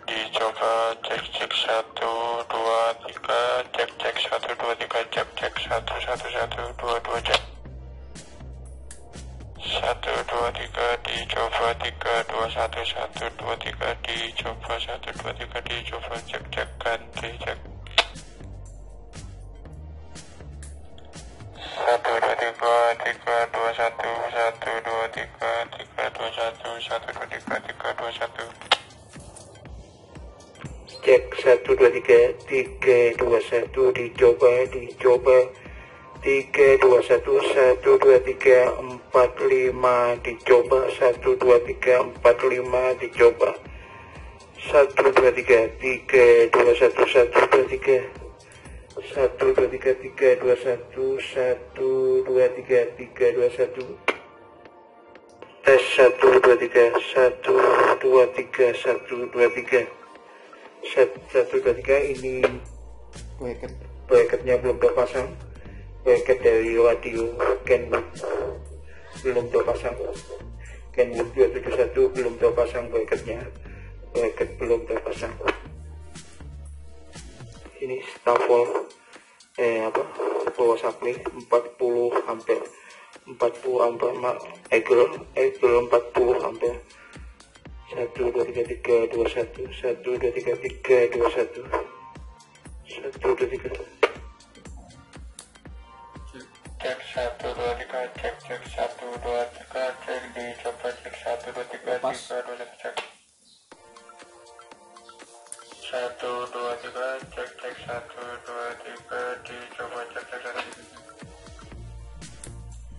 dicoba, cek cek 1 2 3, cek cek 1 2 3, cek cek 1 1 1 2 2, cek 1 2 3 dicoba, 3 2 1 1 2 3 dicoba, 1 2 3 dicoba, cek cek ganti cek 1 2 3 3 2 1 1 2 3 3 2 1 1 2 3 3 2 1, cek 1 2 3 3 2 1 dicoba 3 2 1 1 2 3 4 5 dicoba, 1 2 3 4 5 dicoba, 1 2 3 3 2 1 1 2 3 1 2 3 3 2 1 1 2 3 3 2 1, tes 1 2 3 1 2 3 1 2 3 1 2 3. Ini bracketnya belum terpasang, bracket dari radio Kenwood belum terpasang, Kenwood 271 belum terpasang bracketnya, bracket belum terpasang. Ini stafol power supply 40 ampere, 40 ampere, Eagle 40 ampere. 1 2 3 3 2 1 1 2 3 3 2 1 1 2 3, cek 1 2 3 cek cek 1 2 3 cek dicoba, cek 1 2 3 3 2 1 cek 1 2 3 cek cek 1 2 3 dicoba, cek cek 1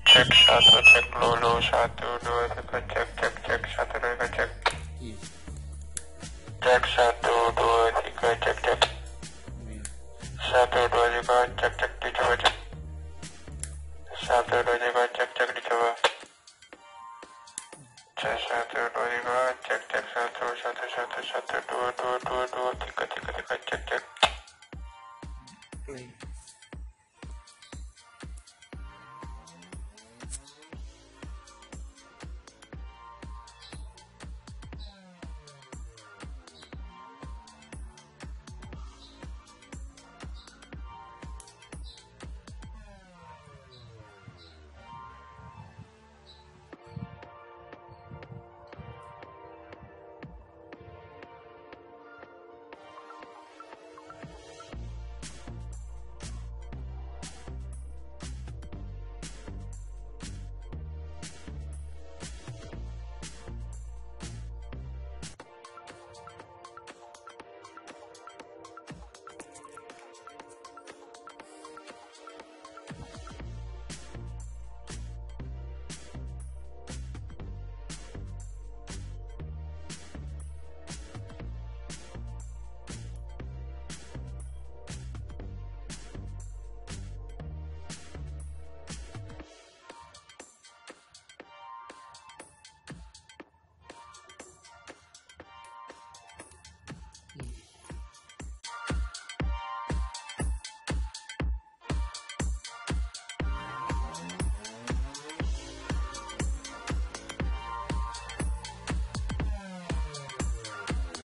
cek 1 cek lulu 1 2 3 cek cek cek 1 2 3 cek cek 1 2 3 cek cek 1 2 3 cek cek dicoba, cek 1 2 3 cek cek dicoba, cek 1 2 3 cek cek 1 1 1 1 2 2 2 2 3 3 3 cek cek.